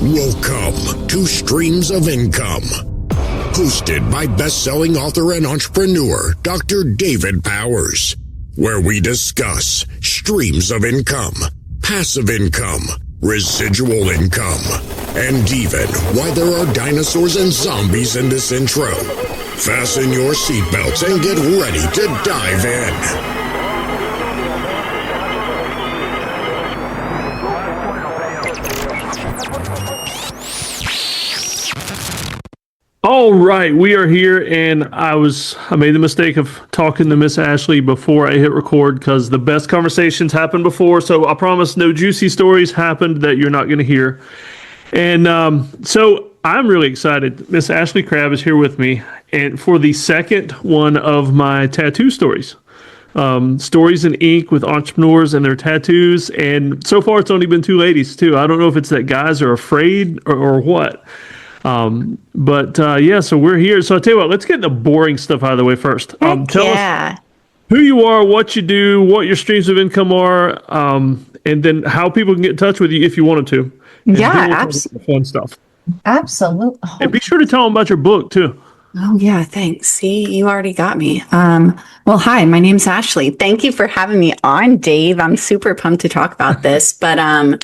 Welcome to Streams of Income, hosted by best-selling author and entrepreneur Dr. David Powers, where we discuss streams of income, passive income, residual income, and even why there are dinosaurs and zombies in this intro. Fasten your seatbelts and get ready to dive in. All right, we are here, and I made the mistake of talking to Miss Ashley before I hit record because the best conversations happened before. So I promise no juicy stories happened that you're not going to hear. And so I'm really excited. Miss Ashley Crabb is here with me, and for the second one of my tattoo stories. Stories in ink with entrepreneurs and their tattoos. And so far, it's only been two ladies, too. I don't know if it's that guys are afraid or what. So we're here. So I'll tell you what, let's get the boring stuff out of the way first. Tell us who you are, what you do, what your streams of income are, and then how people can get in touch with you if you wanted to. And absolutely. Fun stuff. Absolutely. And be sure to tell them about your book too. Oh, yeah. Thanks. See, you already got me. Well, hi, my name's Ashley. Thank you for having me on, Dave. I'm super pumped to talk about this, and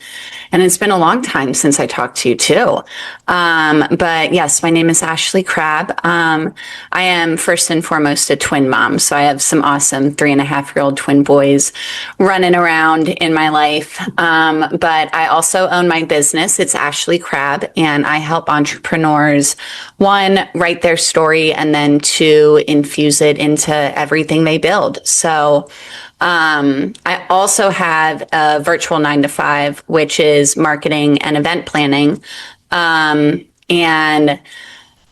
it's been a long time since I talked to you too. But yes, my name is Ashley Crabb. I am first and foremost a twin mom. So I have some awesome 3.5-year-old twin boys running around in my life. But I also own my business. It's Ashley Crabb, and I help entrepreneurs, one, write their story, and then two, infuse it into everything they build. So I also have a virtual 9-to-5, which is marketing and event planning. And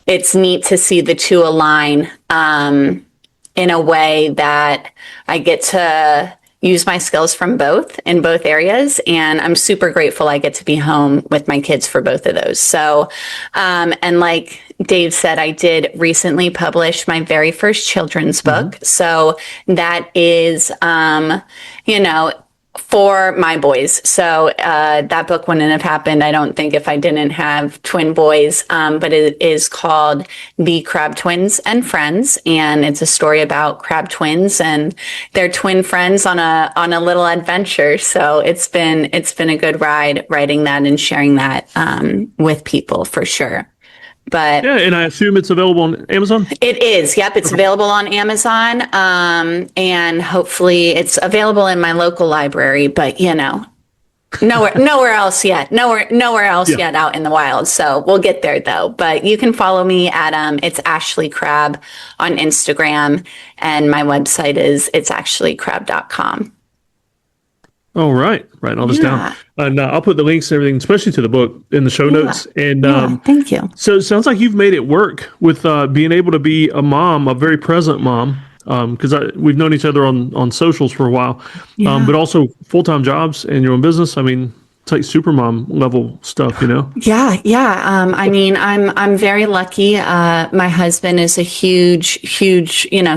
it's neat to see the two align in a way that I get to use my skills from both in both areas. And I'm super grateful I get to be home with my kids for both of those. So, and like Dave said, I did recently publish my very first children's book. So that is, for my boys. So that book wouldn't have happened, I don't think, if I didn't have twin boys. But it is called The Crabb Twins and Friends, and it's a story about crab twins and their twin friends on a little adventure. So it's been a good ride writing that and sharing that with people for sure. But yeah, and I assume it's available on Amazon? It is. Yep. It's available on Amazon. And hopefully it's available in my local library, but nowhere else yet. Nowhere else yet out in the wild. So we'll get there though. But you can follow me at it's Ashley Crabb on Instagram, and my website is itsashleycrabb.com. All right. Writing all this down. And I'll put the links and everything, especially to the book, in the show notes. And thank you. So it sounds like you've made it work with being able to be a mom, a very present mom, because we've known each other on socials for a while, but also full-time jobs and your own business. I mean, it's like supermom level stuff, Yeah. I mean, I'm very lucky. My husband is a huge,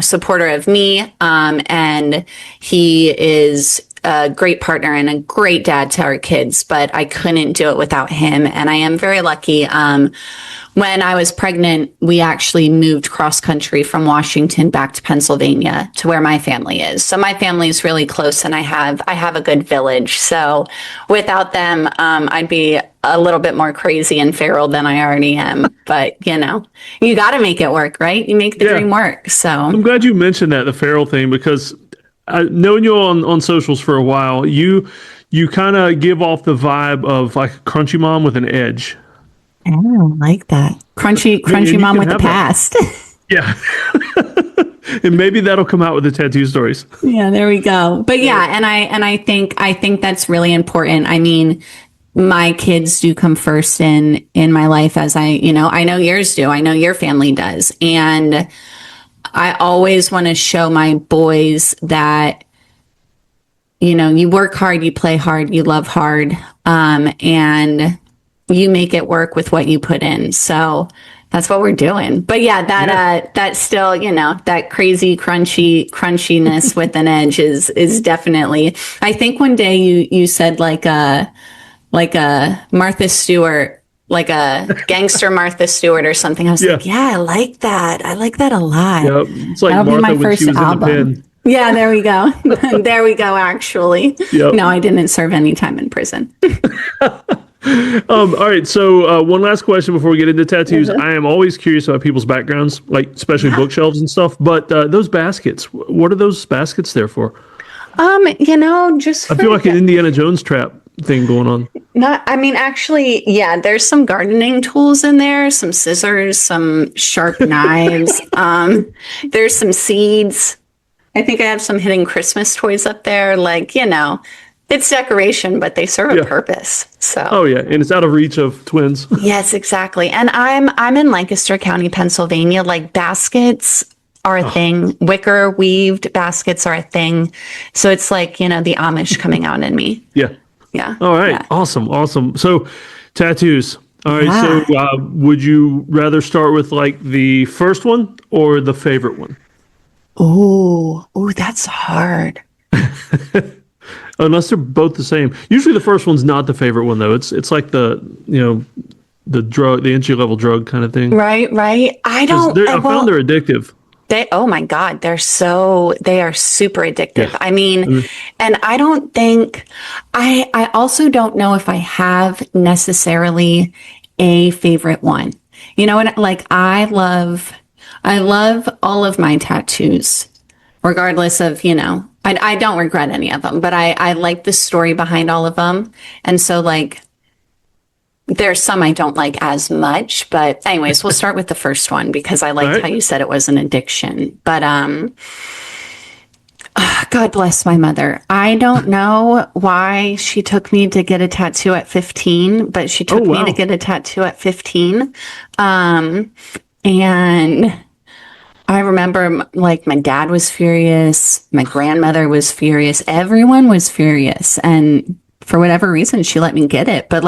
supporter of me. And he is a great partner and a great dad to our kids, but I couldn't do it without him. And I am very lucky. When I was pregnant, we actually moved cross country from Washington back to Pennsylvania to where my family is. So my family is really close, and I have a good village. So without them, I'd be a little bit more crazy and feral than I already am. But you got to make it work, right? You make the dream work. So I'm glad you mentioned that, the feral thing, because I've known you on socials for a while. You kind of give off the vibe of like a crunchy mom with an edge. I like that. Crunchy mom with the past. Yeah. And maybe that'll come out with the tattoo stories. Yeah, there we go. But yeah, and I think that's really important. I mean, my kids do come first in my life, as I know yours do. I know your family does. And I always want to show my boys that, you work hard, you play hard, you love hard, and you make it work with what you put in. So that's what we're doing. But yeah, that still, that crazy crunchiness with an edge is definitely, I think one day you said like a Martha Stewart like a gangster Martha Stewart or something. I was like, yeah, I like that. I like that a lot. Yep. It's like That'll be Martha my when first she was album. in the pen. Yeah, there we go. There we go, actually. Yep. No, I didn't serve any time in prison. All right. So one last question before we get into tattoos. I am always curious about people's backgrounds, like especially bookshelves and stuff. But those baskets, what are those baskets there for? Just I feel like an Indiana Jones trap thing going on. Actually, yeah, there's some gardening tools in there, some scissors, some sharp knives. There's some seeds. I think I have some hidden Christmas toys up there. It's decoration, but they serve a purpose. So. Oh yeah, and it's out of reach of twins. Yes, exactly. And I'm in Lancaster County, Pennsylvania. Like baskets are a thing. Wicker weaved baskets are a thing. So it's like, the Amish coming out in me. Yeah. Yeah. All right. Yeah. Awesome. So tattoos. All right. So would you rather start with like the first one or the favorite one? Oh, that's hard. Unless they're both the same. Usually the first one's not the favorite one though. It's like the entry level drug kind of thing. Right. I found they're addictive. Oh my God, they are super addictive. Yeah. I mean, and I don't think, I also don't know if I have necessarily a favorite one. I love all of my tattoos, regardless of, I don't regret any of them, but I like the story behind all of them. And so there's some I don't like as much, but anyways, we'll start with the first one because I liked how you said it was an addiction. But God bless my mother. I don't know why she took me to get a tattoo at 15, but she took me to get a tattoo at 15. And I remember my dad was furious, my grandmother was furious, everyone was furious, and for whatever reason she let me get it. But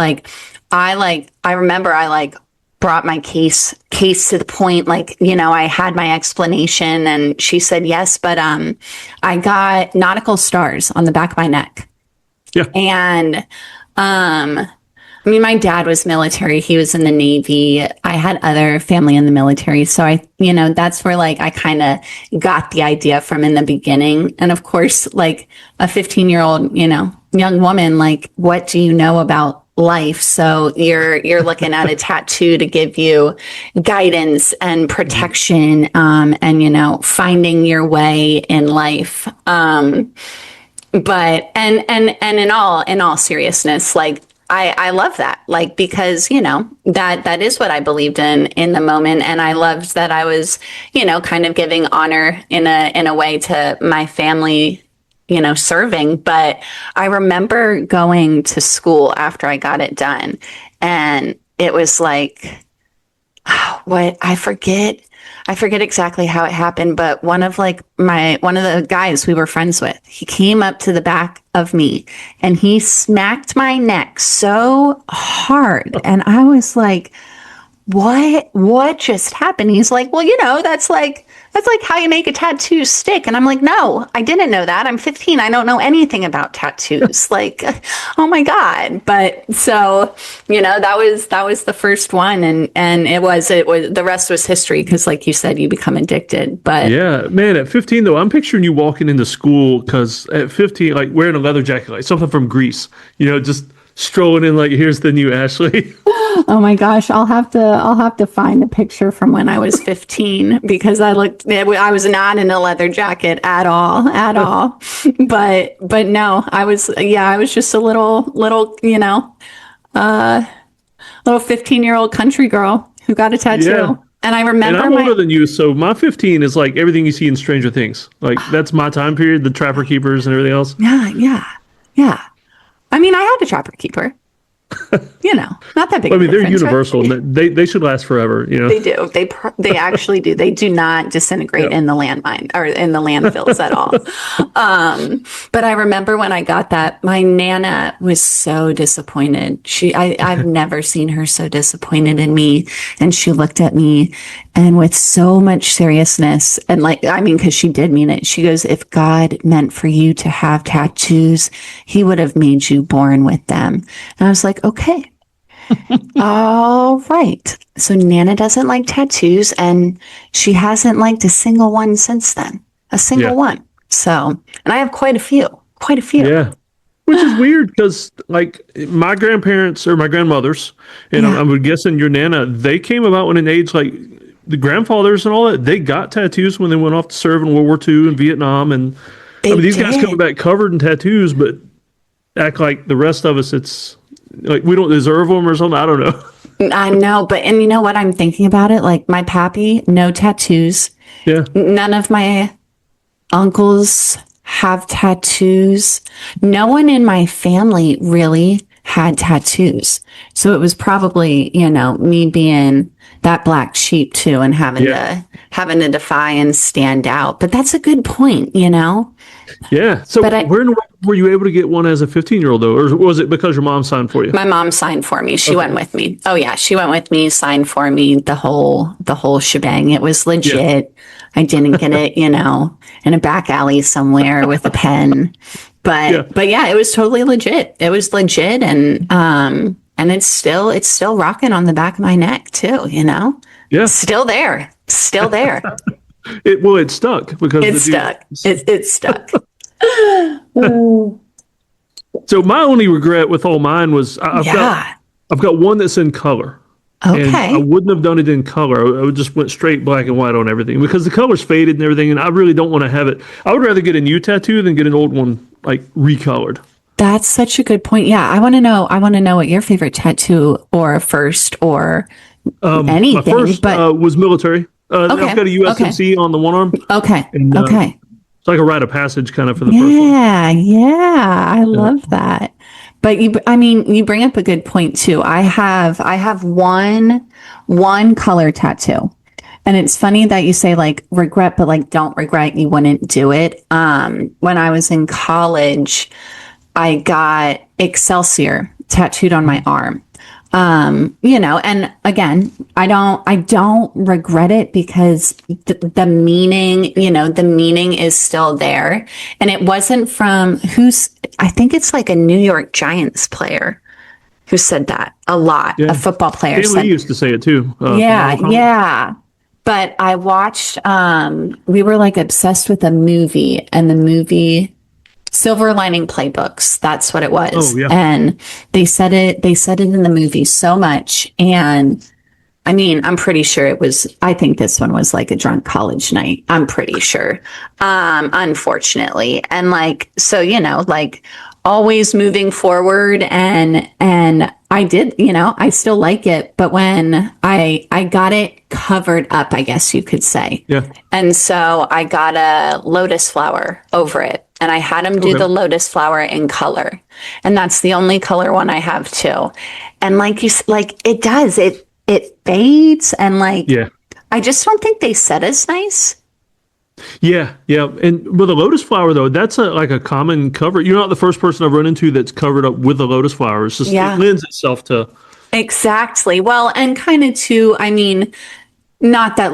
I remember I brought my case to the point, I had my explanation and she said yes, but I got nautical stars on the back of my neck. Yeah. And my dad was military. He was in the Navy. I had other family in the military. So that's where I kind of got the idea from in the beginning. And of course, a 15-year-old, young woman, what do you know about life? So you're looking at a tattoo to give you guidance and protection, and finding your way in life. But in all seriousness, I love that, because, that is what I believed in the moment. And I loved that I was, kind of giving honor in a way to my family, serving. But I remember going to school after I got it done, and it was I forget exactly how it happened, but one of the guys we were friends with, he came up to the back of me and he smacked my neck so hard. And I was like, what just happened? He's like, well, that's how you make a tattoo stick. And I'm like, no, I didn't know that. I'm 15. I don't know anything about tattoos. Oh my God. But so, that was the first one. And it was the rest was history. Cause like you said, you become addicted, but yeah, man, at 15 though, I'm picturing you walking into school. Cause at 15, wearing a leather jacket, something from Greece, just strolling in here's the new Ashley. Oh my gosh, I'll have to find a picture from when I was 15 because I was not in a leather jacket at all. But no, I was just a little 15-year-old country girl who got a tattoo. Yeah. And I remember I'm older than you, so my 15 is everything you see in Stranger Things. That's my time period, the Trapper Keepers and everything else. Yeah. I had a Trapper Keeper. Not that big. They're universal. Right? They should last forever. They do. They actually do. They do not disintegrate in the landmine or in the landfills at all. But I remember when I got that, my Nana was so disappointed. I've never seen her so disappointed in me. And she looked at me and with so much seriousness and because she did mean it. She goes, if God meant for you to have tattoos, he would have made you born with them. And I was like, okay. All right. So Nana doesn't like tattoos, and she hasn't liked a single one since then. A single Yeah. one. So, and I have quite a few. Quite a few. Yeah. Which is weird because, like, my grandparents or my grandmothers, and Yeah. I'm guessing your Nana, they came about when an age like the grandfathers and all that, they got tattoos when they went off to serve in World War II in Vietnam. And They these guys did. coming back covered in tattoos, but act like the rest of us, it's like we don't deserve them or something. I don't know. I know, but and you know what I'm thinking about it? Like my pappy, no tattoos. Yeah. None of my uncles have tattoos. No one in my family really had tattoos. So it was probably, me being that black sheep too and having to defy and stand out. But that's a good point, Yeah. So But where in the world were you able to get one as a 15-year-old though? Or was it because your mom signed for you? My mom signed for me. She went with me. Oh yeah, she went with me, signed for me, the whole shebang. It was legit. I didn't get it, in a back alley somewhere with a pen. But yeah, it was totally legit. It was legit, and it's still rocking on the back of my neck too, Yeah. Still there. Still there. It stuck because It's stuck. It's stuck. So my only regret with all mine was I've got one that's in color. And Okay. I wouldn't have done it in color. I would just went straight black and white on everything because the color's faded and everything, and I really don't want to have it. I would rather get a new tattoo than get an old one like recolored. That's such a good point. Yeah, I want to know what your favorite tattoo or first or anything. My first but was military. I've got a USMC on the one arm. okay, And, okay, It's like a rite of passage kind of for the first one. yeah, I love that. But you bring up a good point too. I have one color tattoo. And it's funny that you say like regret, but like don't regret you wouldn't do it. When I was in college, I got Excelsior tattooed on my arm. And again, I don't regret it because the meaning is still there. And it wasn't from I think it's like a New York Giants player who said that a lot. Yeah. A football player Haley said, used to say it too. yeah. But I watched, we were like obsessed with a movie, and the movie Silver Lining Playbooks. That's what it was. Oh, yeah. And they said it in the movie so much. And I mean, I'm pretty sure I think this one was like a drunk college night. I'm pretty sure. Unfortunately. And like, so, like always moving forward and I did, I still like it, but when I got it covered up, I guess you could say. Yeah. And so I got a lotus flower over it, and I had him do the lotus flower in color. And that's the only color one I have too. And like it does, it fades, and I just don't think they set as nice. Yeah. And with a lotus flower, though, that's like a common cover. You're not the first person I've run into that's covered up with a lotus flower. It's just, it lends itself to. Exactly. Well, and kind of too, not that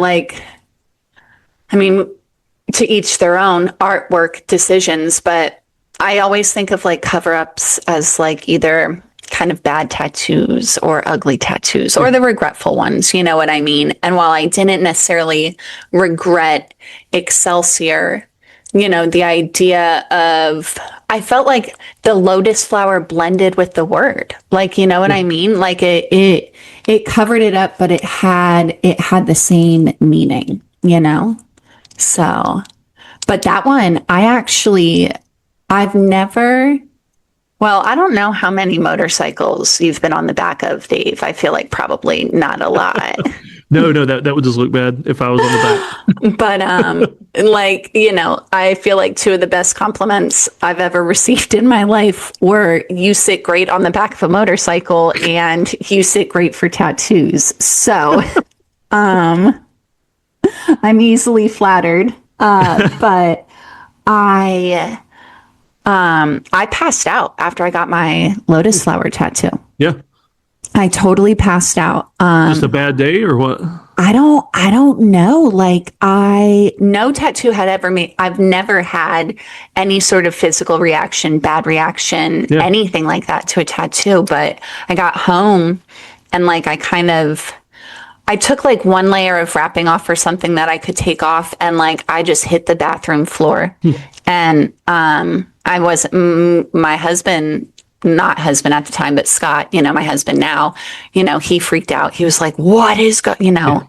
to each their own artwork decisions, but I always think of like cover-ups as like either kind of bad tattoos or ugly tattoos or the regretful ones, you know what I mean? And while I didn't necessarily regret Excelsior, the idea of, I felt like the lotus flower blended with the word, like, you know what I mean? Like it covered it up, but it had the same meaning, So, but that one, I've never, well, I don't know how many motorcycles you've been on the back of, Dave. I feel like probably not a lot. No, that would just look bad if I was on the back. But I feel like two of the best compliments I've ever received in my life were you sit great on the back of a motorcycle and you sit great for tattoos. So I'm easily flattered. But I passed out after I got my lotus flower tattoo. Yeah. I totally passed out. Just a bad day or what? I don't know. Like no tattoo had ever made, I've never had any sort of physical reaction, bad reaction, anything like that to a tattoo. But I got home and like, I took like one layer of wrapping off or something that I could take off. And like, I just hit the bathroom floor and, my husband, not husband at the time, but Scott, my husband now, he freaked out. He was like, what is yeah.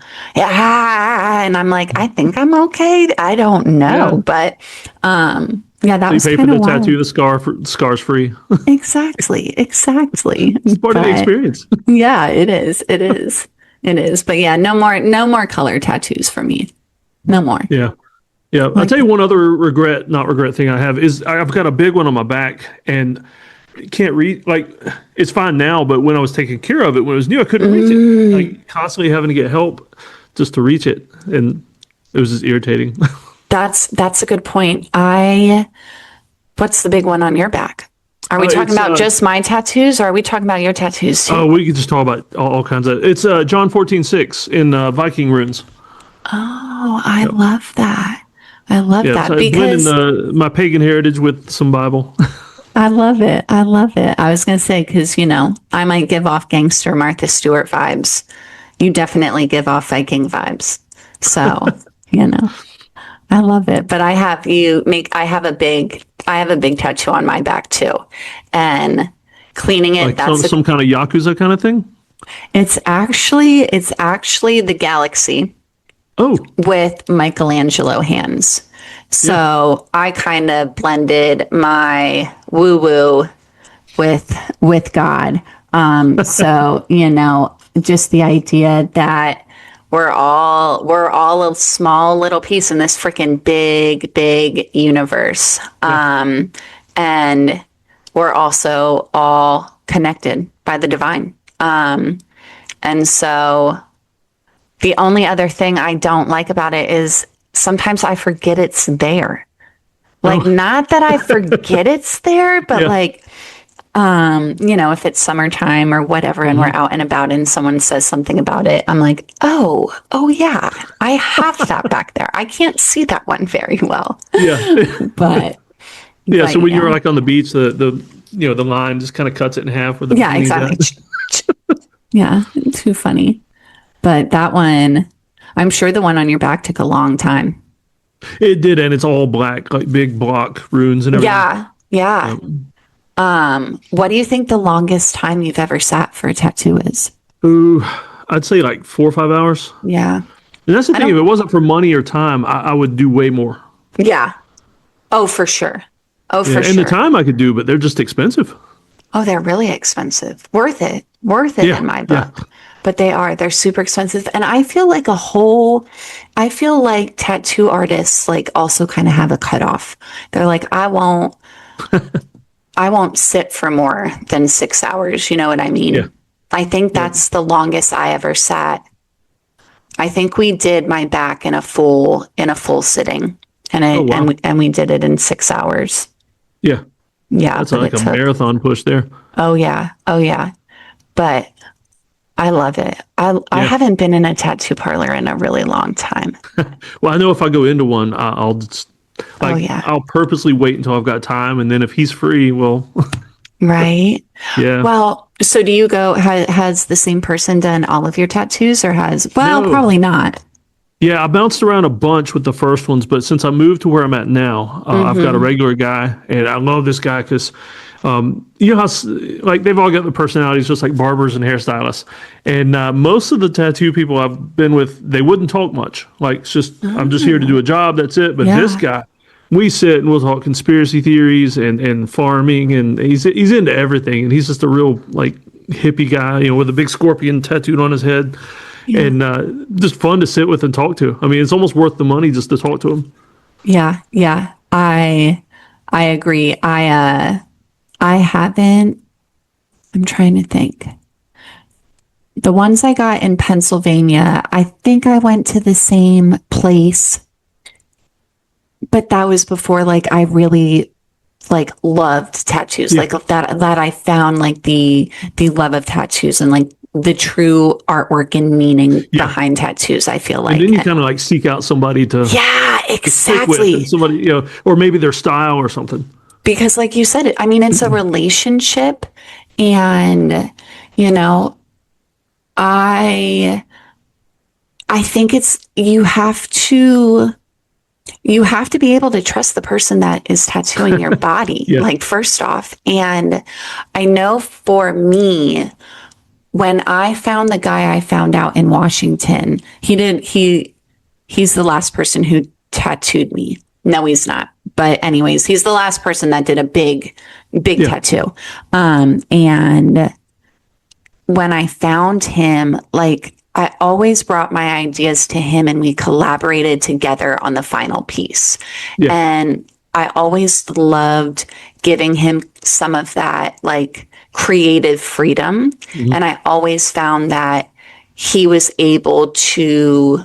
And I'm like, I think I'm okay. I don't know. But, that was kind of wild. You pay for the tattoo, the scar's free. Exactly. It's part of the experience. Yeah, it is. But yeah, no more color tattoos for me. No more. Yeah. Yeah. I'll tell you one other not regret thing I have is I've got a big one on my back and can't read, like, it's fine now, but when I was taking care of it, when it was new, I couldn't reach it. Like constantly having to get help just to reach it. And it was just irritating. That's a good point. What's the big one on your back? Are we talking about just my tattoos, or are we talking about your tattoos too? Oh, we could just talk about all kinds of. It's John 14:6 in Viking runes. Oh, I love that. I love that so because blending my pagan heritage with some Bible. I love it. I was going to say because I might give off gangster Martha Stewart vibes. You definitely give off Viking vibes. So I love it. But I have a big tattoo on my back too, and cleaning it. Like that's some kind of Yakuza kind of thing. It's actually the galaxy. Oh, with Michelangelo hands. So I kind of blended my woo woo with God. So just the idea that we're all a small little piece in this freaking big universe. And we're also all connected by the divine. And so the only other thing I don't like about it is sometimes I forget it's there. Like, not that I forget it's there, but if it's summertime or whatever, and we're out and about and someone says something about it, I'm like, oh yeah, I have that back there. I can't see that one very well. Yeah. But so when you're like on the beach, the line just kind of cuts it in half with the exactly. Yeah, too funny. But that one, I'm sure the one on your back took a long time. It did, and it's all black, like big block runes and everything. Yeah. What do you think the longest time you've ever sat for a tattoo is? Ooh, I'd say like 4 or 5 hours. Yeah. And that's the thing. If it wasn't for money or time, I would do way more. Yeah. Oh, for sure. And the time I could do, but they're just expensive. Oh, they're really expensive. Worth it in my book. Yeah. But they're super expensive. And I feel like tattoo artists like also kind of have a cutoff. They're like, I won't sit for more than 6 hours. You know what I mean? Yeah. I think that's the longest I ever sat. I think we did my back in a full sitting, and we did it in 6 hours. Yeah. Yeah. That's like a marathon push there. Oh yeah. But I love it. I haven't been in a tattoo parlor in a really long time. Well, I know if I go into one, I'll just I'll purposely wait until I've got time, and then if he's free, well, right? Yeah. Well, so do you go? Has the same person done all of your tattoos, or no. Probably not. Yeah, I bounced around a bunch with the first ones, but since I moved to where I'm at now, I've got a regular guy, and I love this guy because. You know how like they've all got the personalities just like barbers and hairstylists, and most of the tattoo people I've been with, they wouldn't talk much. Like it's just I'm just here to do a job, that's it. But this guy, we sit and we'll talk conspiracy theories and farming, and he's into everything, and he's just a real like hippie guy, with a big scorpion tattooed on his head, and just fun to sit with and talk to. I mean, it's almost worth the money just to talk to him. Yeah, I agree. I haven't, I'm trying to think. The ones I got in Pennsylvania, I think I went to the same place, but that was before like I really loved tattoos, like that I found like the love of tattoos and like the true artwork and meaning behind tattoos, I feel like. And then you kind of like seek out somebody to exactly. with, and somebody, or maybe their style or something. Because like you said, I mean, it's a relationship, and, I think you have to be able to trust the person that is tattooing your body, like, first off. And I know for me, when I found the guy I found out in Washington, he's the last person who tattooed me. No, he's not. But anyways, he's the last person that did a big tattoo. And when I found him, like, I always brought my ideas to him and we collaborated together on the final piece. Yeah. And I always loved giving him some of that, like, creative freedom. Mm-hmm. And I always found that he was able to,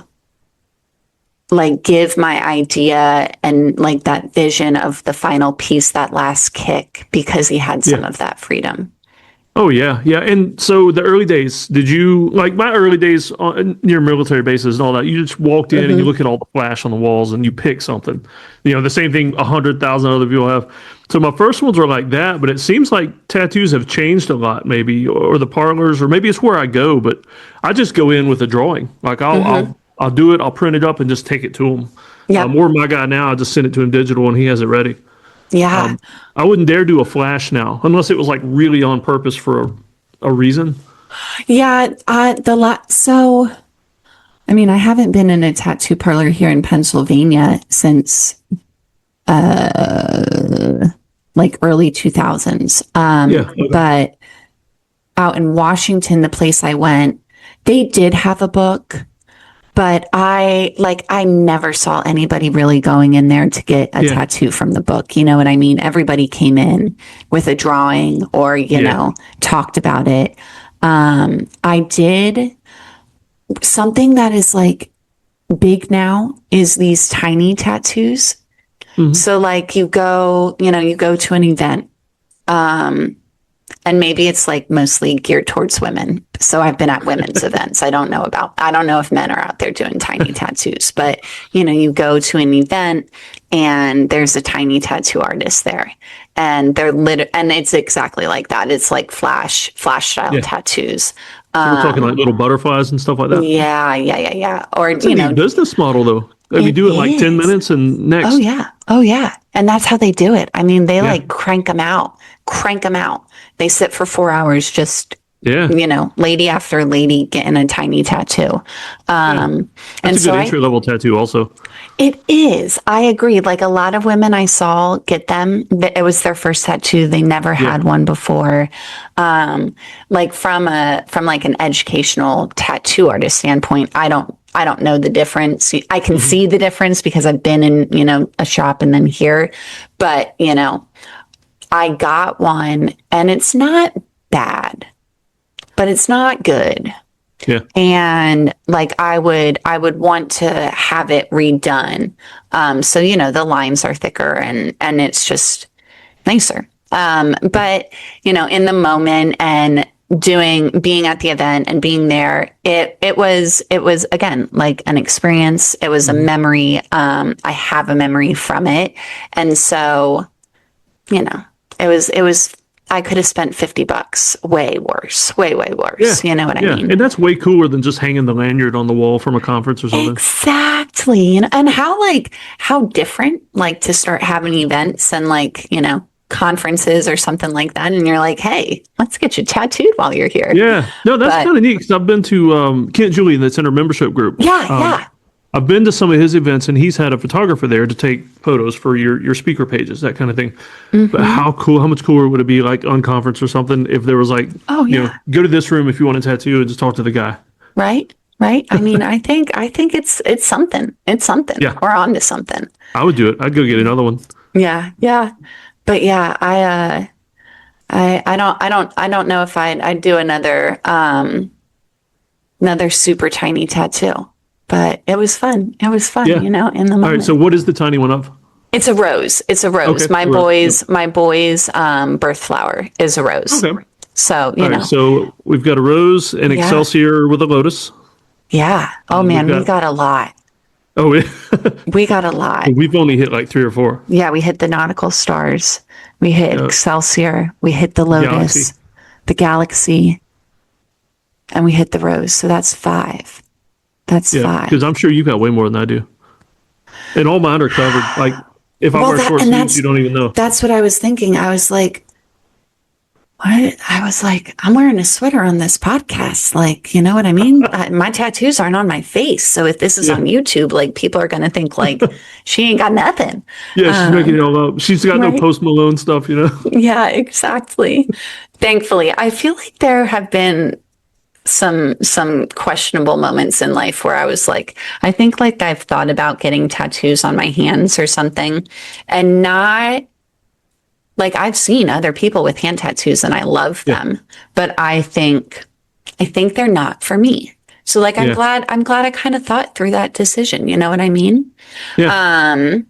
like, give my idea and, like, that vision of the final piece, that last kick, because he had some of that freedom. Oh, yeah. Yeah. And so the early days, did you, like my early days near military bases and all that, you just walked in and you look at all the flash on the walls and you pick something. The same thing 100,000 other people have. So my first ones were like that, but it seems like tattoos have changed a lot, maybe, or the parlors, or maybe it's where I go, but I just go in with a drawing. Like I'll do it, I'll print it up and just take it to him. Yeah. Or my guy now, I just send it to him digital and he has it ready. Yeah. I wouldn't dare do a flash now unless it was like really on purpose for a reason. Yeah. So, I mean, I haven't been in a tattoo parlor here in Pennsylvania since, like early 2000s. But out in Washington, the place I went, they did have a book. But I never saw anybody really going in there to get a tattoo from the book. You know what I mean? Everybody came in with a drawing or, talked about it. I did something that is like big now is these tiny tattoos. Mm-hmm. So like you go to an event, and maybe it's like mostly geared towards women. So I've been at women's events. I don't know if men are out there doing tiny tattoos, but you go to an event and there's a tiny tattoo artist there, and and it's exactly like that. It's like flash style tattoos. So we're talking like little butterflies and stuff like that. Yeah. Or it's a neat business model though. If you do it like 10 minutes and next. Oh yeah. And that's how they do it. I mean, they like crank them out. They sit for 4 hours just, lady after lady getting a tiny tattoo. That's a good entry level tattoo also. It is. I agree. Like a lot of women I saw get them, it was their first tattoo. They never had one before. Like from like an educational tattoo artist standpoint, I don't know the difference. I can see the difference because I've been in, a shop and then here, but I got one and it's not bad, but it's not good. Yeah. And like I would want to have it redone. So the lines are thicker and it's just nicer. But in the moment and being at the event and being there, it was again like an experience. It was a memory. I have a memory from it. And so, it was I could have spent $50 way worse. Yeah. You know what I mean? And that's way cooler than just hanging the lanyard on the wall from a conference or something. Exactly. And how different, like, to start having events and like, conferences or something like that. And you're like, hey, let's get you tattooed while you're here. Yeah. No, that's kind of neat because I've been to Kent Julian, that's in our membership group. Yeah. I've been to some of his events and he's had a photographer there to take photos for your speaker pages, that kind of thing. Mm-hmm. But how much cooler would it be like on conference or something if there was like, go to this room if you want a tattoo and just talk to the guy. Right. I mean, I think it's something. It's something. Yeah. We're on to something. I would do it. I'd go get another one. Yeah. But yeah, I don't know if I'd do another super tiny tattoo. But it was fun. In the moment. All right. So what is the tiny one of? It's a rose. Okay, my boy's birth flower is a rose. Okay. So, All right, so we've got a rose and Yeah. Excelsior with a lotus. yeah. Oh man, we got- got a lot. Oh, We got a lot. we've only hit like 3 or 4. Yeah, we hit the nautical stars. We hit Yeah. Excelsior. We hit the lotus, Galaxy. the galaxy, and we hit the rose. So that's 5. That's Yeah, 5. because I'm sure you've got way more than I do. And all mine are covered. Like, if I Well, wear that- short and sleeves, that's- you don't even know. That's what I was thinking. I was like, what? I was like, I'm wearing a sweater on this podcast. Like, you know what I mean? My tattoos aren't on my face. So if this is on YouTube, like people are going to think like she ain't got nothing. Yeah, she's making it all up. She's got no right. Post Malone stuff, you know? Yeah, exactly. Thankfully, I feel like there have been some questionable moments in life where I was like, I think like I've thought about getting tattoos on my hands or something, and not like I've seen other people with hand tattoos and I love them, but I think they're not for me. So like I'm glad I kind of thought through that decision. You know what I mean? Yeah.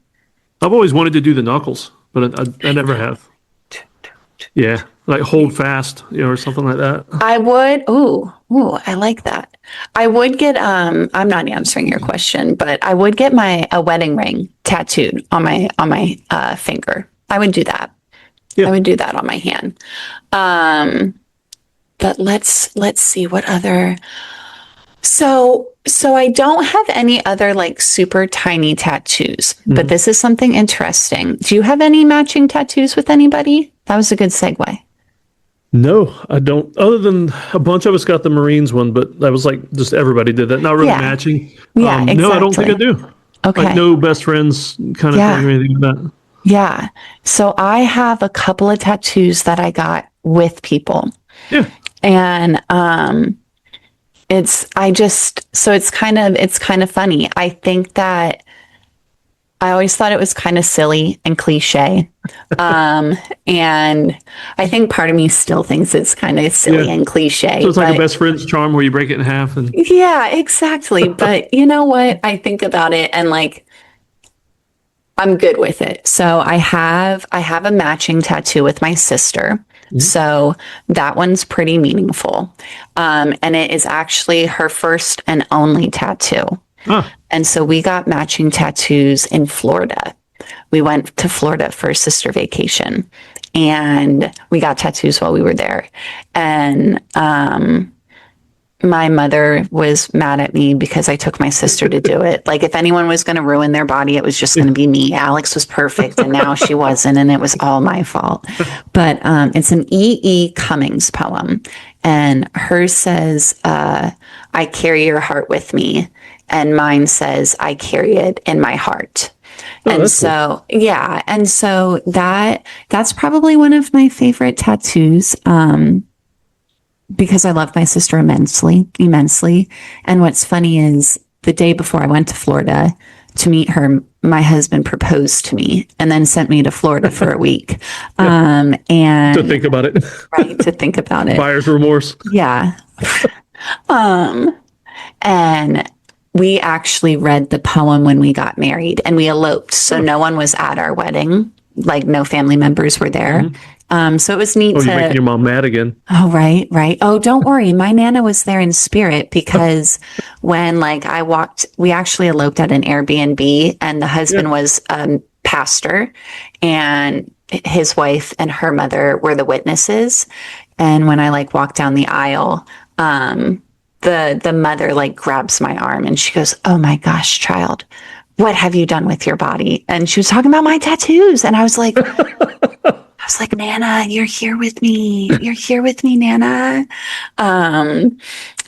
I've always wanted to do the knuckles, but I never have. Yeah, like hold fast, you know, or something like that. I would. Ooh, I like that. I would get. I'm not answering your question, but I would get a wedding ring tattooed on my finger. I would do that. Yeah. I would do that on my hand. But let's see what other. So I don't have any other like super tiny tattoos, but this is something interesting. Do you have any matching tattoos with anybody? That was a good segue. No, I don't. Other than a bunch of us got the Marines one, but that was like just everybody did that. Not really Yeah. matching. Yeah, No, I don't think I exactly. do. Okay. Like no best friends kind of Yeah. thing or anything like that. Yeah. So I have a couple of tattoos that I got with people. Yeah. And it's kind of funny. I think that I always thought it was kind of silly and cliche. And I think part of me still thinks it's kind of silly and cliche. So it's like a best friend's charm where you break it in half and Yeah, exactly. But you know what? I think about it and like I'm good with it. So I have a matching tattoo with my sister. So that one's pretty meaningful. And it is actually her first and only tattoo. Huh. And so we got matching tattoos in Florida. We went to Florida for a sister vacation and we got tattoos while we were there. And my mother was mad at me because I took my sister to do it. Like if anyone was going to ruin their body, it was just going to be me. Alex was perfect and now she wasn't, and it was all my fault. But it's an E.E. Cummings poem, and hers says, I carry your heart with me, and mine says, I carry it in my heart. And so, yeah. And so that's probably one of my favorite tattoos. Because I love my sister immensely. And what's funny is the day before I went to Florida to meet her, my husband proposed to me and then sent me to Florida for a week. And to think about it. Right, to think about it. Buyer's remorse. Yeah. And we actually read the poem when we got married and we eloped. So no one was at our wedding. Like no family members were there. So it was neat You're making your mom mad again. Oh, right. Oh, don't worry. My Nana was there in spirit because when like we actually eloped at an Airbnb and the husband was a pastor and his wife and her mother were the witnesses. And when I like walked down the aisle, the mother like grabs my arm and she goes, "Oh my gosh, child, what have you done with your body?" And she was talking about my tattoos. And I was like, Nana, you're here with me. You're here with me, Nana.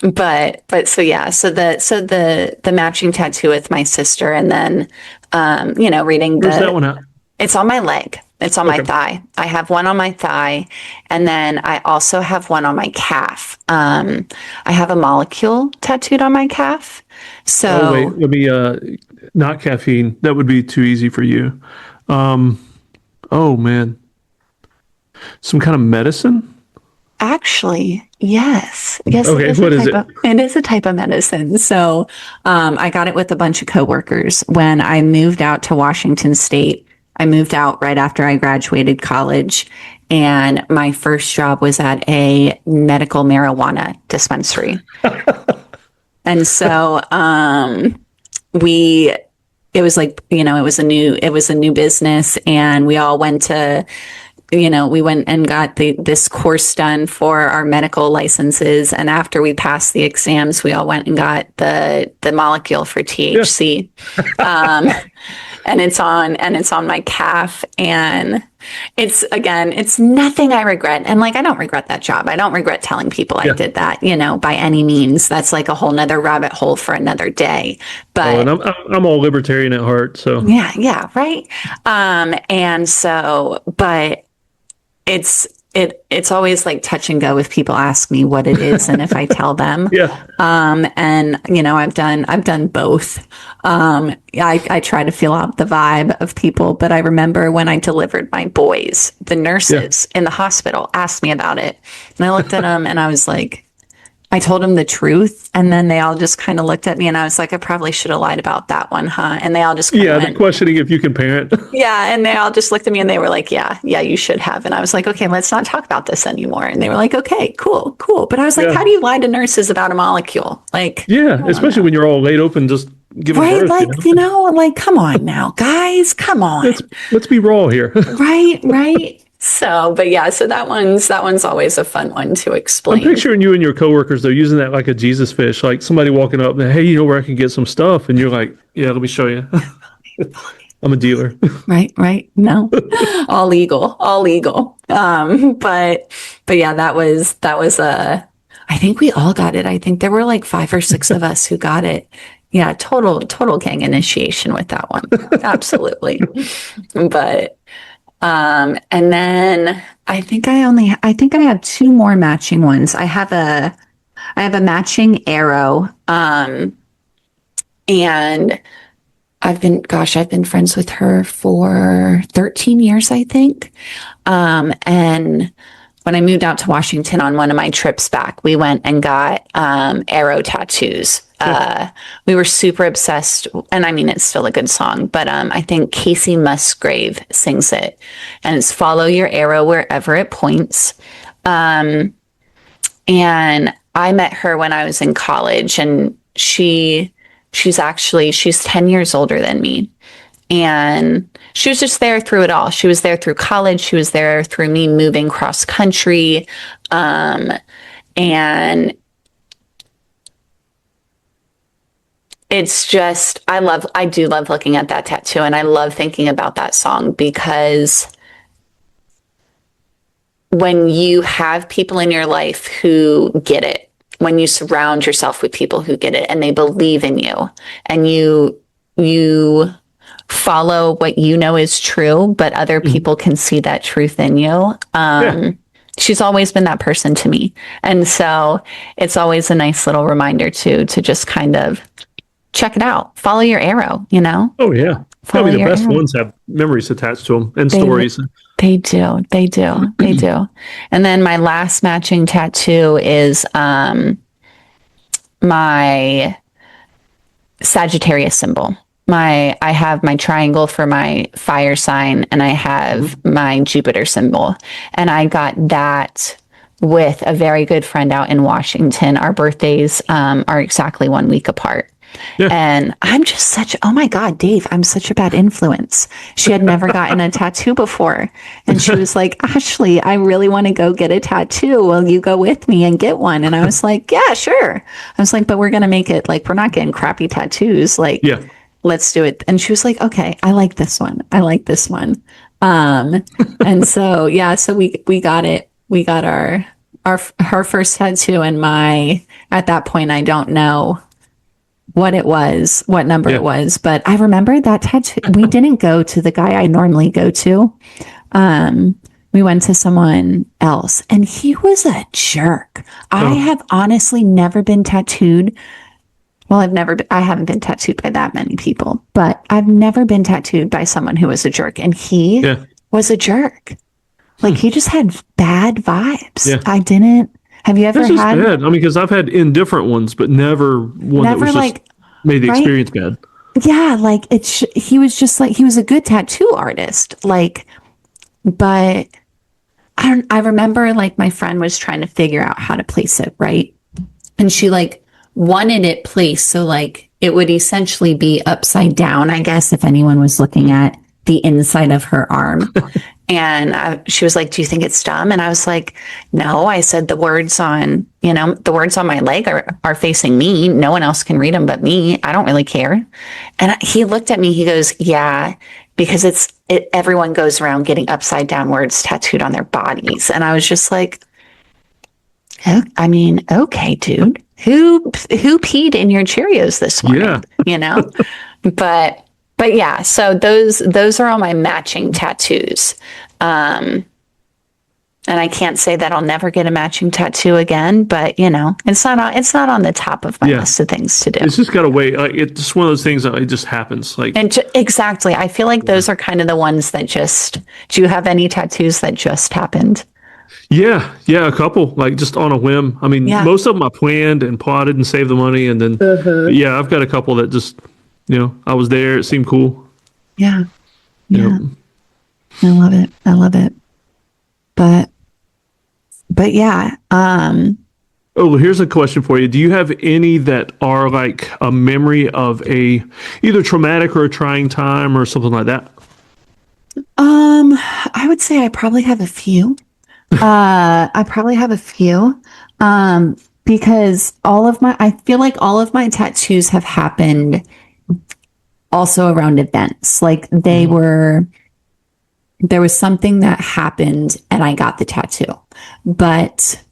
But so yeah, so the matching tattoo with my sister, and then reading Where's that one at? It's on my leg. It's on my thigh. I have one on my thigh, and then I also have one on my calf. I have a molecule tattooed on my calf. So wait, let me not caffeine. That would be too easy for you. Oh man. Some kind of medicine? Actually, yes. Okay, what is it? It is a type of medicine. So I got it with a bunch of coworkers when I moved out to Washington State I moved out right after I graduated college, and my first job was at a medical marijuana dispensary. And so it was like, it was a new business, and we all went to, we went and got this course done for our medical licenses. And after we passed the exams, we all went and got the molecule for THC. And it's on my calf, and it's nothing I regret. And like, I don't regret that job. I don't regret telling people I did that, by any means. That's like a whole nother rabbit hole for another day. But and I'm all libertarian at heart. So yeah. Right. And so, but it's always like touch and go if people ask me what it is and if I tell them. And I've done both. I try to feel out the vibe of people, but I remember when I delivered my boys, the nurses in the hospital asked me about it, and I looked at them and I was like, I told them the truth, and then they all just kind of looked at me, and I was like, I probably should have lied about that one, huh? And they all just they're questioning if you can parent. And they all just looked at me and they were like, yeah, you should have. And I was like, okay, let's not talk about this anymore. And they were like, okay, cool. But I was like, how do you lie to nurses about a molecule? Like, especially when you're all laid open, just giving birth. Like, like, come on now, guys, come on. Let's be raw here. Right. So that one's always a fun one to explain. I'm picturing you and your coworkers, though, using that like a Jesus fish, like somebody walking up and, hey, you know where I can get some stuff? And you're like, yeah, let me show you. I'm a dealer. Right. No, all legal. But yeah, that was I think we all got it. I think there were like 5 or 6 of us who got it. Yeah. Total gang initiation with that one. Absolutely. But, and then I think I have 2 more matching ones. I have a matching arrow. And I've been friends with her for 13 years, I think. And when I moved out to Washington on one of my trips back, we went and got arrow tattoos. We were super obsessed, and I mean, it's still a good song, but I think Casey Musgrave sings it, and it's "Follow your arrow wherever it points." And I met her when I was in college, and she's 10 years older than me. And she was just there through it all. She was there through college. She was there through me moving cross country. And it's just, I do love looking at that tattoo, and I love thinking about that song, because when you have people in your life who get it, when you surround yourself with people who get it and they believe in you, and you follow what you know is true, but other people can see that truth in you. She's always been that person to me. And so it's always a nice little reminder to just kind of check it out. Follow your arrow, Oh yeah. Probably the best ones have memories attached to them and stories. They do. And then my last matching tattoo is my Sagittarius symbol. I have my triangle for my fire sign, and I have my Jupiter symbol. And I got that with a very good friend out in Washington. Our birthdays are exactly 1 week apart. Yeah. And I'm just oh my God, Dave, I'm such a bad influence. She had never gotten a tattoo before. And she was like, Ashley, I really want to go get a tattoo. Will you go with me and get one? And I was like, yeah, sure. I was like, but we're going to make it like, we're not getting crappy tattoos. Like, let's do it. And she was like, okay, I like this one. And so, so we got it. We got her first tattoo, and at that point, I don't know what number it was, but I remember that tattoo. We didn't go to the guy I normally go to. We went to someone else, and he was a jerk. I have honestly never been tattooed. Well, I haven't been tattooed by that many people, but I've never been tattooed by someone who was a jerk, and he was a jerk. Like, he just had bad vibes. Yeah. I didn't. Have you ever had? Bad. I mean, because I've had indifferent ones, but never one that was just made the experience bad. yeah, like he was just like, he was a good tattoo artist. Like, but I remember like my friend was trying to figure out how to place it, right? And she like wanted it placed so like it would essentially be upside down, I guess, if anyone was looking at the inside of her arm. And she was like, "Do you think it's dumb?" And I was like, "No." I said, the words on my leg are facing me. No one else can read them but me. I don't really care. And he looked at me. He goes, "Yeah, because everyone goes around getting upside down words tattooed on their bodies." And I was just like, I mean, okay, dude, who peed in your Cheerios this morning? Yeah. But yeah, so those are all my matching tattoos. And I can't say that I'll never get a matching tattoo again, but it's not on the top of my list of things to do. It's just gotta wait. Like, it's just one of those things that it just happens. Like, exactly. I feel like those are kind of the ones that just. Do you have any tattoos that just happened? Yeah, a couple, like just on a whim. I mean, most of them I planned and plotted and saved the money, and then yeah, I've got a couple that just, I was there. It seemed cool. Yeah. I love it. But yeah. Oh, here's a question for you. Do you have any that are like a memory of a either traumatic or a trying time or something like that? I would say I probably have a few. Because I feel like all of my tattoos have happened also around events. Like there was something that happened and I got the tattoo. But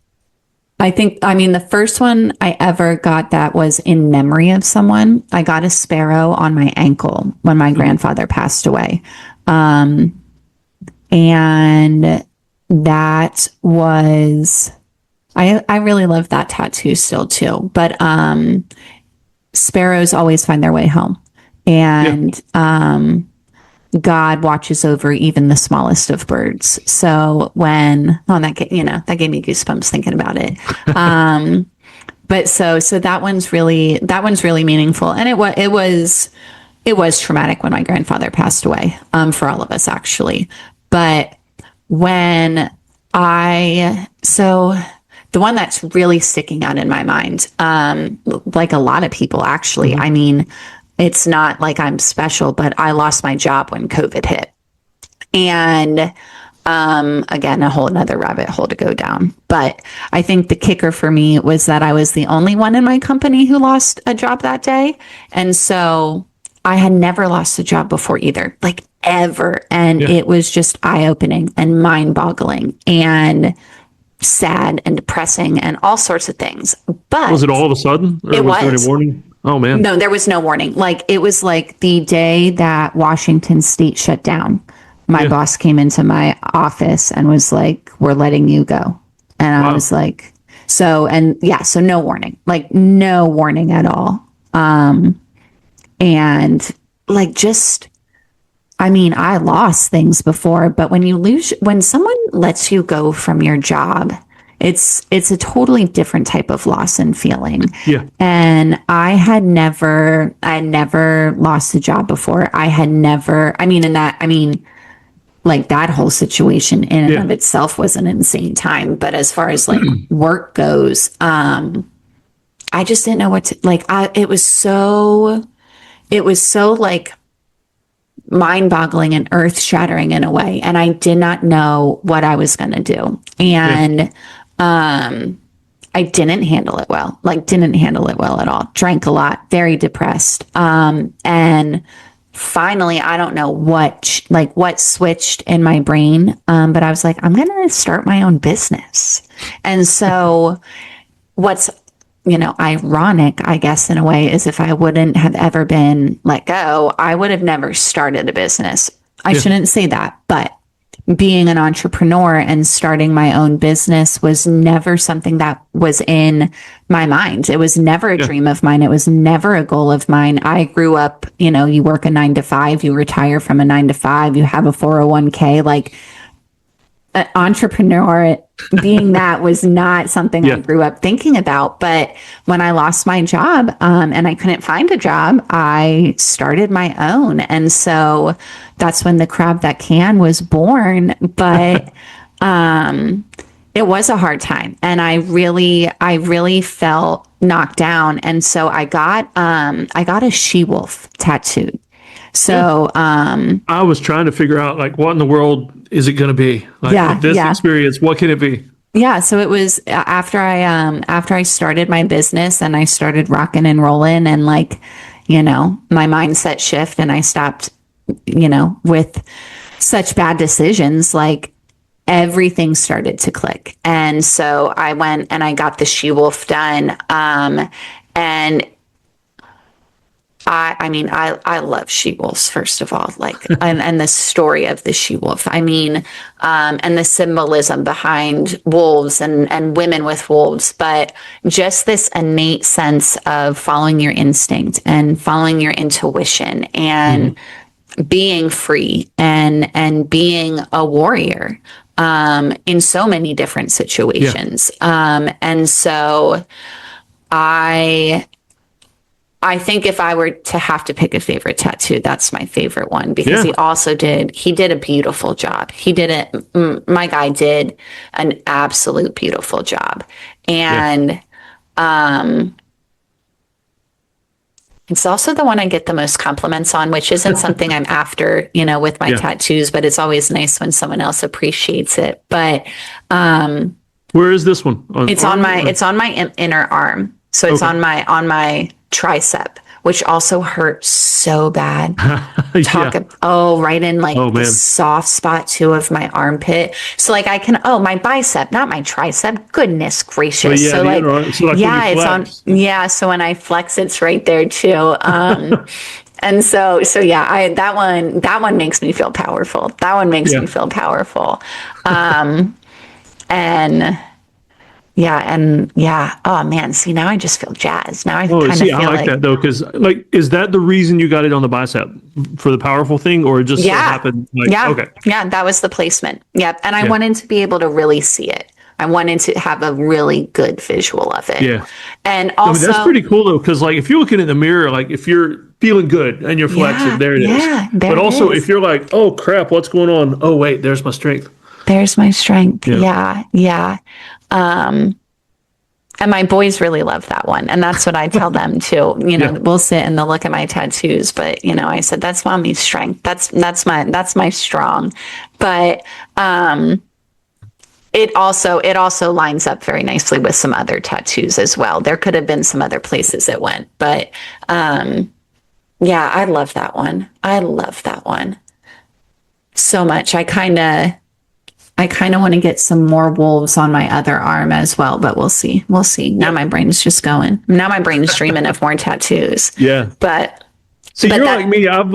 the first one I ever got that was in memory of someone. I got a sparrow on my ankle when my grandfather passed away. And that was, I really love that tattoo still too, but, sparrows always find their way home, and, God watches over even the smallest of birds. So that gave me goosebumps thinking about it. But so that one's really meaningful. And it was traumatic when my grandfather passed away, for all of us actually. But the one that's really sticking out in my mind, like a lot of people actually, I mean, it's not like I'm special, but I lost my job when COVID hit. And again, a whole another rabbit hole to go down. But I think the kicker for me was that I was the only one in my company who lost a job that day. And so I had never lost a job before either, like ever. And it was just eye-opening and mind-boggling and sad and depressing and all sorts of things. But was it all of a sudden? Or was there any warning? Oh man. No, there was no warning. Like it was like the day that Washington State shut down. My boss came into my office and was like, "We're letting you go." And I was like, so no warning. Like no warning at all. And like I lost things before, but when someone lets you go from your job, it's a totally different type of loss and feeling. Yeah. And I had never lost a job before. Like that whole situation in and of itself was an insane time. But as far as like work goes, I just didn't know what to, like, it was so like mind-boggling and earth-shattering in a way. And I did not know what I was going to do. And I didn't handle it well at all. Drank a lot, very depressed. And finally, I don't know what switched in my brain. But I was like, I'm going to start my own business. And so what's, ironic, I guess, in a way, is if I wouldn't have ever been let go, I would have never started a business. I shouldn't say that, but being an entrepreneur and starting my own business was never something that was in my mind. It was never a dream of mine. It was never a goal of mine. I grew up, you work a 9 to 5, you retire from a 9 to 5, you have a 401k. Like an entrepreneur being that was not something I grew up thinking about. But when I lost my job and I couldn't find a job, I started my own. And so that's when the Crab That Can was born. But it was a hard time. And I really felt knocked down. And so I got a she-wolf tattooed. So, I was trying to figure out like what in the world is it going to be? Like this experience, what can it be? Yeah. So it was after I started my business and I started rocking and rolling and like, my mindset shift and I stopped, with such bad decisions, like everything started to click. And so I went and I got the she-wolf done. And I love she-wolves, first of all, like, and the story of the she-wolf. And the symbolism behind wolves and women with wolves, but just this innate sense of following your instinct and following your intuition and being free and being a warrior, in so many different situations. And so I think if I were to have to pick a favorite tattoo, that's my favorite one because he did a beautiful job. My guy did an absolute beautiful job. And, it's also the one I get the most compliments on, which isn't something I'm after, with my tattoos, but it's always nice when someone else appreciates it. But, where is this one? It's on my inner arm. So it's on my tricep, which also hurts so bad. Right in like the soft spot too of my armpit. So like I can, my bicep, not my tricep. Goodness gracious. So when I flex, it's right there too. And that one makes me feel powerful. Me feel powerful. Oh man. See, now I just feel jazzed. Now I kind of feel I like that though. Cause like, is that the reason you got it on the bicep for the powerful thing or just so happened? Yeah. That was the placement. Yep. And I wanted to be able to really see it. I wanted to have a really good visual of it. Yeah. And also that's pretty cool though. Cause like, if you're looking in the mirror, like if you're feeling good and you're flexing, there it is. But also if you're like, oh crap, what's going on? Oh wait, there's my strength. There's my strength. Yeah. And my boys really love that one. And that's what I tell them too. We'll sit and they'll look at my tattoos, but I said, that's mommy's strength. That's my strong. But, it also lines up very nicely with some other tattoos as well. There could have been some other places it went, but, I love that one. I love that one so much. I kind of want to get some more wolves on my other arm as well, but we'll see. Now my brain's just going. Now my brain's dreaming of more tattoos. Yeah. But you're like me. I've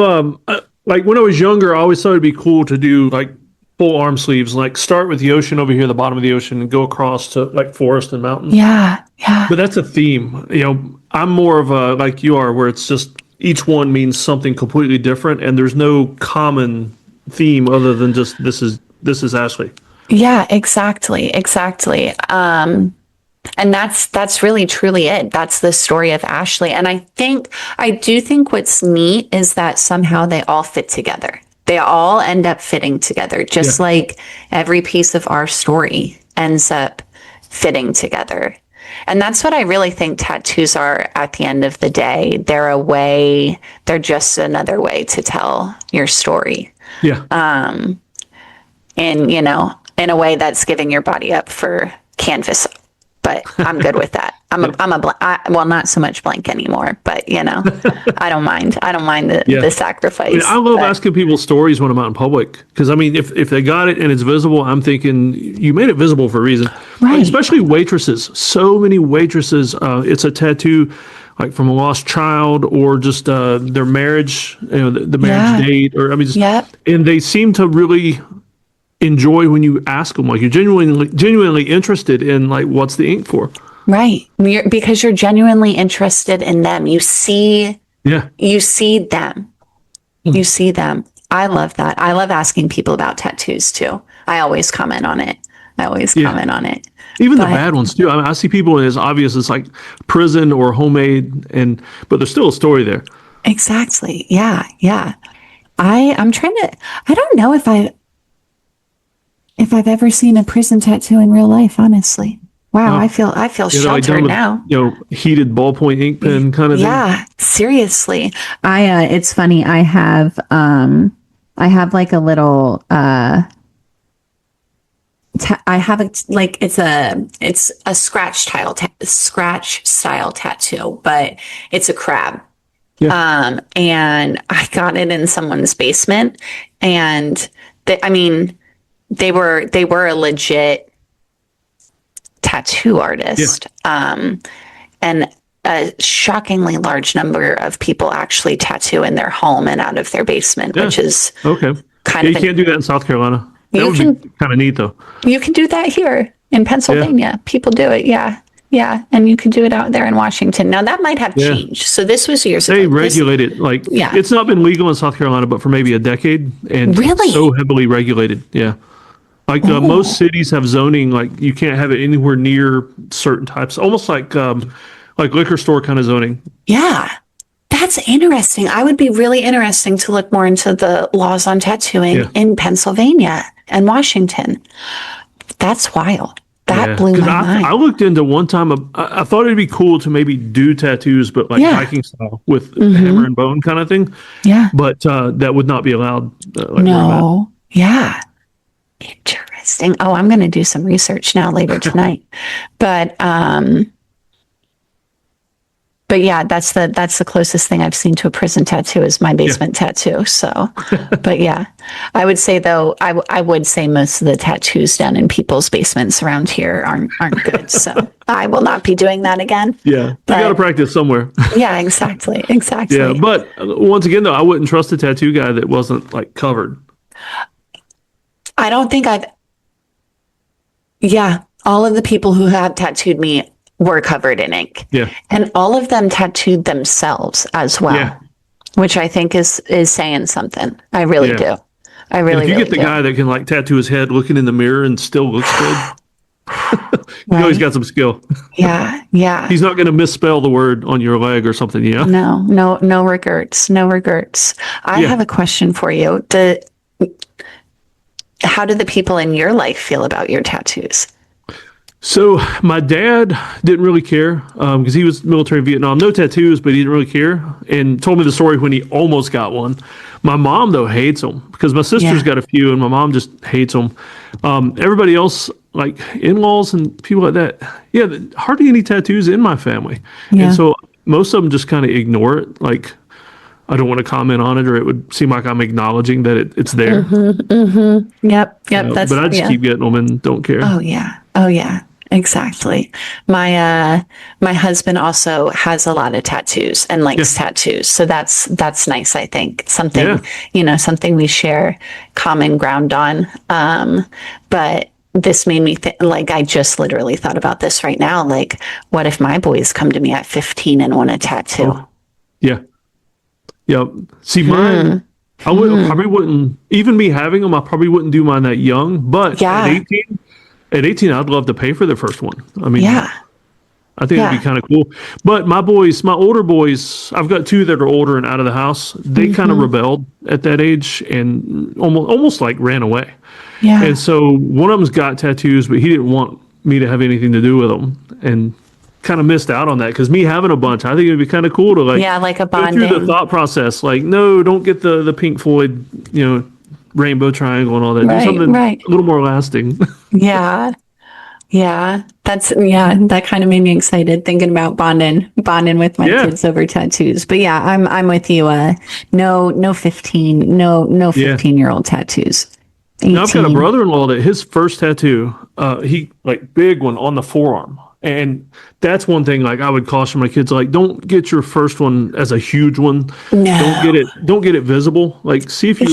like when I was younger, I always thought it'd be cool to do like full arm sleeves, like start with the ocean over here, the bottom of the ocean, and go across to like forest and mountains. Yeah. But that's a theme. I'm more of a like you are, where it's just each one means something completely different, and there's no common theme other than just this is Ashley. Yeah, exactly. And that's really truly it. That's the story of Ashley. And I do think what's neat is that somehow they all fit together. They all end up fitting together, just like every piece of our story ends up fitting together. And that's what I really think tattoos are at the end of the day. They're just another way to tell your story. Yeah. And, in a way that's giving your body up for canvas. But I'm good with that. Not so much blank anymore, but I don't mind. The sacrifice. I love asking people stories when I'm out in public. Cause if they got it and it's visible, I'm thinking you made it visible for a reason, right? Especially waitresses. So many waitresses, it's a tattoo like from a lost child or just, their marriage, the marriage date or and they seem to really enjoy when you ask them, like you're genuinely interested in like what's the ink for, right? Because you're genuinely interested in them. You see them. I love that. I love asking people about tattoos too. I always comment on it. Even the But bad ones too. I mean, I see people and it's obvious it's like prison or homemade, but there's still a story there. exactly. Yeah. Yeah. I'm trying to, I don't know if I've ever seen a prison tattoo in real life, honestly. Wow. Oh, I feel like done sheltered with, now. heated ballpoint ink pen kind of thing. Yeah, seriously. It's funny. I have like a little, I have a, like, it's a scratch style tattoo, but it's a crab. Yeah. And I got it in someone's basement, and I mean, they were a legit tattoo artist. Yeah. And a shockingly large number of people actually tattoo in their home and out of their basement, Yeah. which is Okay. kind You of can't do that in South Carolina. That You would be kind of neat though. you can do that here in Pennsylvania. People do it. Yeah. Yeah. And you can do it out there in Washington. Now that might have Yeah. changed. So this was years They ago. regulate it like Yeah. it's not been legal in South Carolina, but for maybe a decade, and Really? so heavily regulated. Yeah. Like most cities have zoning, like you can't have it anywhere near certain types, almost like liquor store kind of zoning. Yeah. That's interesting. I would be really interesting to look more into the laws on tattooing Yeah. in Pennsylvania and Washington. That's wild. That Yeah. blew 'Cause my mind. I looked into one time. I thought it'd be cool to maybe do tattoos, but like Yeah. hiking style with hammer and bone kind of thing. Yeah. But that would not be allowed. Like where I'm at. No. Yeah. Interesting. Oh, I'm going to do some research now later tonight. But yeah, that's the closest thing I've seen to a prison tattoo is my basement tattoo. So, but yeah, I would say though, I would say most of the tattoos done in people's basements around here aren't good. So I will not be doing that again. Yeah, you got to practice somewhere. Yeah, exactly. Yeah, but once again, though, I wouldn't trust a tattoo guy that wasn't like covered. I don't think yeah, all of the people who have tattooed me were covered in ink. Yeah. And all of them tattooed themselves as well, Yeah. which I think is saying something. I really do. I really, if you really get the do. guy that can like tattoo his head looking in the mirror and still looks good, you know he's got some skill. Yeah. Yeah. He's not going to misspell the word on your leg or something, you know? No regrets. No regrets. I have a question for you. How do the people in your life feel about your tattoos? So my dad didn't really care because he was military in Vietnam. No tattoos, but he didn't really care, and told me the story when he almost got one. My mom, though, hates them because my sister's got a few, and my mom just hates them. Everybody else, like in-laws and people like that, hardly any tattoos in my family. Yeah. And so most of them just kind of ignore it. Like, I don't want to comment on it, or it would seem like I'm acknowledging that it's there. Yep. But I just keep getting them and don't care. Oh yeah. Exactly. My husband also has a lot of tattoos and likes tattoos. So that's nice, I think. Something, something we share common ground on. But this made me think, like, I just literally thought about this right now. Like, what if my boys come to me at 15 and want a tattoo? Oh, yeah. Yeah. See, mine, probably wouldn't, even me having them, I probably wouldn't do mine that young. But at 18, I'd love to pay for their first one. I mean, I think it'd be kind of cool. But my older boys, I've got two that are older and out of the house. They kind of rebelled at that age and almost like ran away. Yeah. And so one of them's got tattoos, but he didn't want me to have anything to do with them. And kind of missed out on that because me having a bunch, I think it'd be kind of cool to like a bonding. go through the thought process. Like, no, don't get the Pink Floyd, rainbow triangle and all that. Do something a little more lasting. Yeah. That kind of made me excited thinking about bonding with my kids over tattoos. But yeah, I'm with you. No 15-year-old tattoos. 18. Now I've got a brother-in-law that his first tattoo, he like big one on the forearm. And that's one thing, like I would caution my kids, like, don't get your first one as a huge one. No. Don't get it visible. Like, see if you,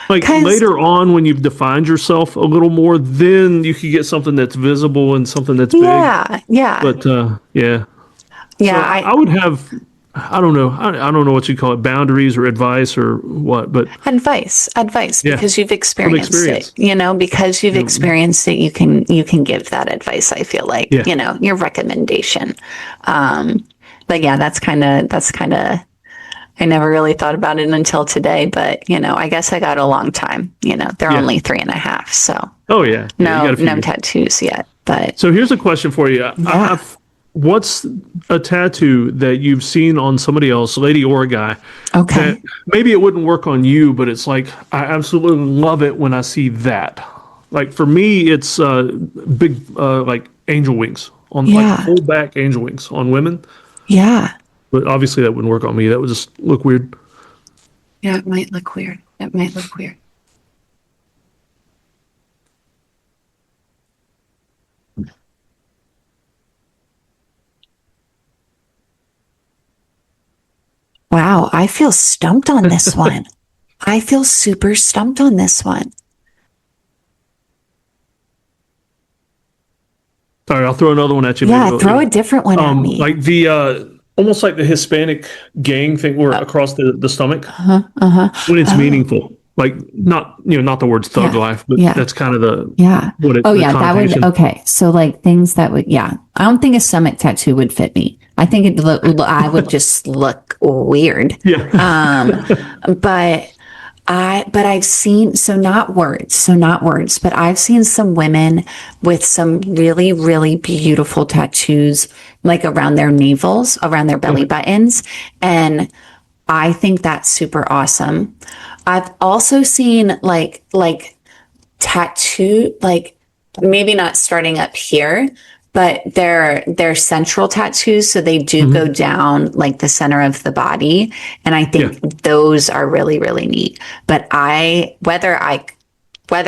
like later on when you've defined yourself a little more, then you could get something that's visible and something that's big. Yeah. But, So I would have I don't know. I don't know what you call it, boundaries or advice or what, but Advice, yeah, because you've from experienced it, experience. because you've experienced it, you can give that advice. I feel like, Yeah. your recommendation. But yeah, that's kind of, I never really thought about it until today, but I guess I got a long time, they're Yeah. only 3.5. So Oh yeah. Yeah. You no, got a few no years. tattoos yet, but So here's a question for you. yeah. What's a tattoo that you've seen on somebody else, lady or a guy, that Okay. maybe it wouldn't work on you, but it's like I absolutely love it when I see that. Like for me, it's big like angel wings on like Yeah. full back angel wings on women. Yeah. But obviously that wouldn't work on me. That would just look weird. Yeah. It might look weird. Wow. I feel stumped on this one. I feel super stumped on this one. All right, I'll throw another one at you. Yeah. Maybe Throw a different one at me. like the almost like the Hispanic gang thing, where across the stomach when it's meaningful. Like not the words thug Yeah. life, but Yeah. that's kind of the Yeah. what it Oh, the yeah. That would, connotation. okay. So, like things that would, yeah. I don't think a stomach tattoo would fit me. I think I would just look weird. Yeah. But but I've seen, so not words, but I've seen some women with some really, really beautiful tattoos, like around their navels, around their belly buttons. And I think that's super awesome. I've also seen like tattoo, like maybe not starting up here, but they're central tattoos, so they do go down like the center of the body, and I think those are really, really neat. But whether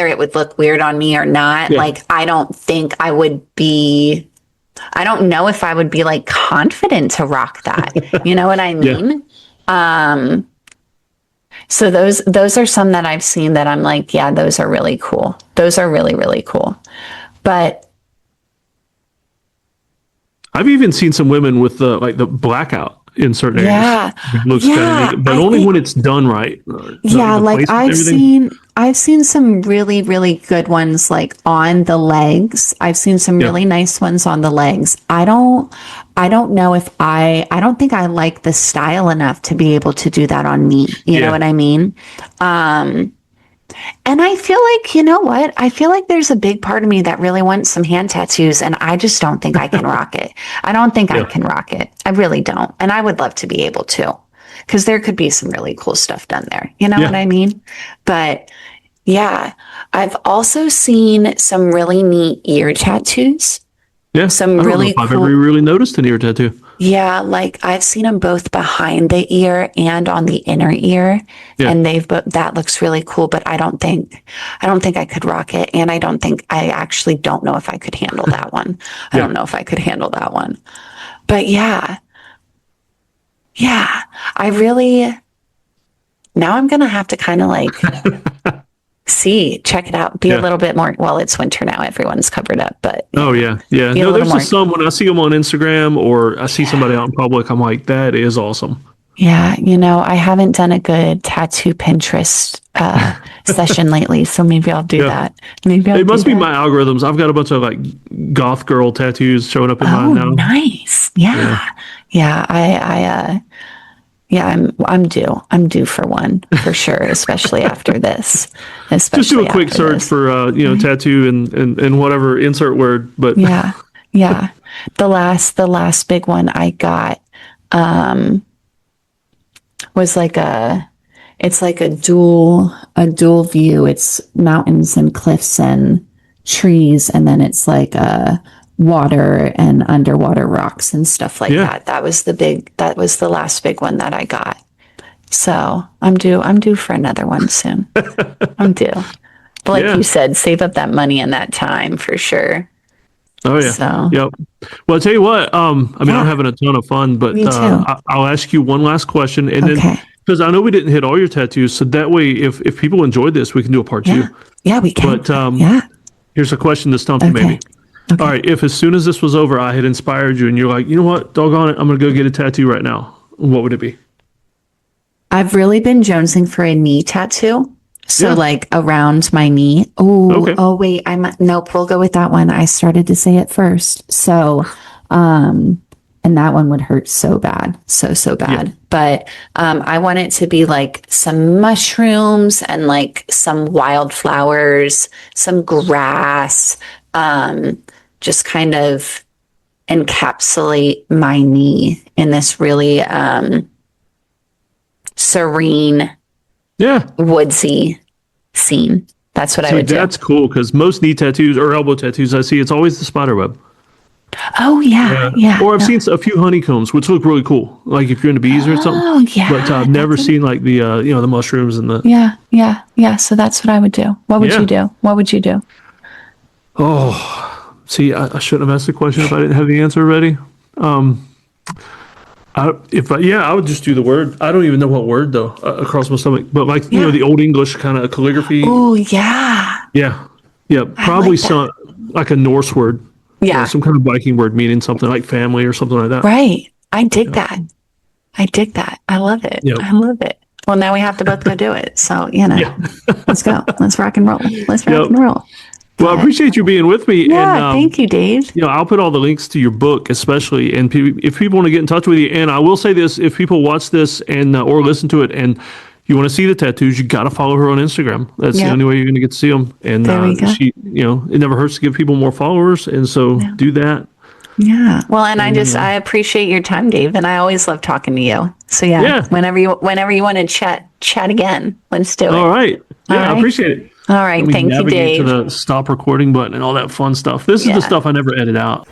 it would look weird on me or not, like I don't think I would be. I don't know if I would be like confident to rock that. You know what I mean? So those are some that I've seen that I'm like, yeah, those are really cool. Those are really, really cool. But I've even seen some women with the like the blackout in certain areas. yeah, It looks kind yeah, of neat, but I only think, when it's done right. yeah, The like placement and everything. I've seen some really, really good ones like on the legs. I've seen some Yeah. really nice ones on the legs. I don't know if I don't think I like the style enough to be able to do that on me. You know Yeah. what I mean? And I feel like, you know what? I feel like there's a big part of me that really wants some hand tattoos, and I just don't think I can rock it. I don't think I Yeah. can rock it. I really don't. And I would love to be able to, because there could be some really cool stuff done there. You know Yeah. what I mean? But yeah, I've also seen some really neat ear tattoos. Yeah. Some I don't know really if I've cool. ever really noticed an ear tattoo. Yeah, like I've seen them both behind the ear and on the inner ear, Yeah. and that looks really cool. But I don't think I could rock it, and I actually don't know if I could handle that one. I Yeah. don't know if I could handle that one. But yeah, I really, now I'm gonna have to kind of like check it out, be a Yeah. little bit more. Well, it's winter now; everyone's covered up, but Oh yeah, yeah. be a No, little there's just more. some when I see them on Instagram or I see somebody out in public, I'm like, that is awesome. Yeah, I haven't done a good tattoo Pinterest session lately, so maybe I'll do Yeah. that. Maybe I'll It must do be that. my algorithms. I've got a bunch of like goth girl tattoos showing up in Oh, mine now. nice. Yeah. Yeah, I'm due for one for sure, especially after this. Just do Especially a quick after search this. for tattoo and whatever insert word. But Yeah. Yeah. The last big one I got was it's like a dual view. It's mountains and cliffs and trees, and then it's like water and underwater rocks and stuff like Yeah. that. That was the last big one that I got. So I'm due for another one soon. I'm due. But like Yeah. you said, save up that money and that time for sure. Oh yeah. So Yep. Well, I'll tell you what. I mean, Yeah. I'm having a ton of fun, but Me too. I'll ask you one last question, and then Okay. because I know we didn't hit all your tattoos, so that way, if people enjoyed this, we can do a part Yeah. two. Yeah, we can. But Yeah. here's a question to stump you, Okay. maybe. All right, if as soon as this was over, I had inspired you, and you're like, you know what, doggone it, I'm gonna go get a tattoo right now. what would it be? I've really been jonesing for a knee tattoo. So Yeah. like around my knee. Okay. Oh wait, nope, we'll go with that one. I started to say it first. So, and that one would hurt so bad. So bad. Yeah. But, I want it to be like some mushrooms and like some wildflowers, some grass, just kind of encapsulate my knee in this really, serene, Yeah. woodsy scene. That's what I would do. That's cool because most knee tattoos or elbow tattoos I see, it's always the spider web. Oh yeah. Or I've seen a few honeycombs, which look really cool. Like if you're into bees or something. Oh yeah. But I've never seen like the the mushrooms and the. Yeah. So that's what I would do. What would you do? What would you do? Oh, see, I shouldn't have asked the question if I didn't have the answer ready. I would just do the word. I don't even know what word though across my stomach, but like the old English kind of calligraphy. Oh yeah. Yeah, probably some like a Norse word. Yeah. Some kind of Viking word meaning something like family or something like that. Right. I dig that. I love it. Yep. I love it. Well, now we have to both go do it. So, let's go. Let's rock and roll. And roll. Well, I appreciate you being with me. Yeah, thank you, Dave. I'll put all the links to your book, especially, and if people want to get in touch with you. And I will say this: if people watch this and or listen to it, and you want to see the tattoos, you got to follow her on Instagram. That's the only way you're going to get to see them. And there we go. she, it never hurts to give people more followers, and so do that. Yeah. Well, and I appreciate your time, Dave, and I always love talking to you. So whenever you want to chat again, let's do it. All right. Yeah, I appreciate it. All right. Thank you, Dave. To the stop recording button and all that fun stuff. This is the stuff I never edit out.